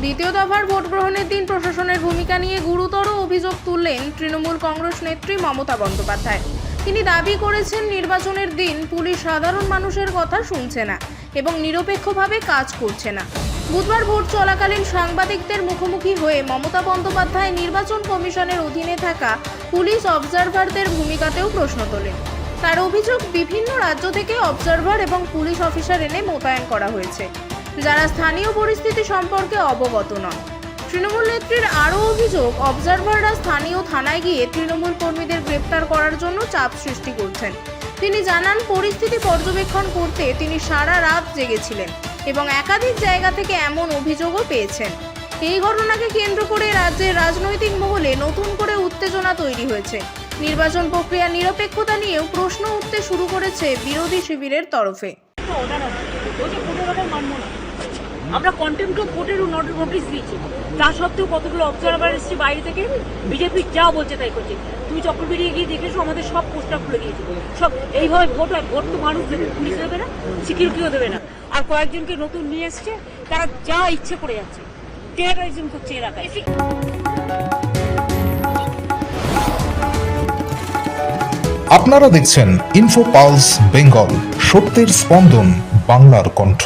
দ্বিতীয় দফার ভোট গ্রহণের দিন প্রশাসনের ভূমিকা নিয়ে গুরুতর অভিযোগ তুললেন তৃণমূল কংগ্রেস নেত্রী মমতা বন্দ্যোপাধ্যায়। তিনি দাবি করেছেন, নির্বাচনের দিন পুলিশ সাধারণ মানুষের কথা শুনছে না এবং নিরপেক্ষভাবে কাজ করছে না। বুধবার ভোট চলাকালীন সাংবাদিকদের মুখোমুখি হয়ে মমতা বন্দ্যোপাধ্যায় নির্বাচন কমিশনের অধীনে থাকা পুলিশ অবজারভারদের ভূমিকাতেও প্রশ্ন তোলেন। তার অভিযোগ, বিভিন্ন রাজ্য থেকে অবজারভার এবং পুলিশ অফিসার এনে মোতায়েন করা হয়েছে, যারা স্থানীয় পরিস্থিতি সম্পর্কে অবগত নন। তৃণমূল নেত্রীর আরও অভিযোগ, অবজারভাররা স্থানীয় থানায় গিয়ে তৃণমূল কর্মীদের গ্রেপ্তার করার জন্য চাপ সৃষ্টি করছেন। তিনি জানান, পরিস্থিতি পর্যবেক্ষণ করতে তিনি সারা রাত জেগেছিলেন এবং একাধিক জায়গা থেকে এমন অভিযোগও পেয়েছেন। এই ঘটনাকে কেন্দ্র করে রাজ্যের রাজনৈতিক মহলে নতুন করে উত্তেজনা তৈরি হয়েছে। নির্বাচন প্রক্রিয়ার নিরপেক্ষতা নিয়েও প্রশ্ন উঠতে শুরু করেছে বিরোধী শিবিরের তরফে। আমরা কন্টেম্পট অফ কোর্টের নোটিশ দিয়েছি, তা সত্ত্বেও কতগুলো অবজারভার এসেছে বাইরে থেকে, বিজেপি যা বলছে তাই করছে। তুমি চক্রবেড়ি গিয়ে দেখেছো, আমাদের সব পোস্টার খুলে গিয়েছে। সব এইভাবে ভোট হয়, ভোট তো মানুষ দেবে, পুলিশ দেবে না, সিকিউরিটিও দেবে না। আর কয়েকজনকে নতুন নিয়ে এসছে, তারা যা ইচ্ছে করে যাচ্ছে, টেরোরিজম করছে এলাকায়। আপনারা দেখছেন ইনফো পালস বেঙ্গল, সত্যের স্পন্দন, বাংলার কণ্ঠ।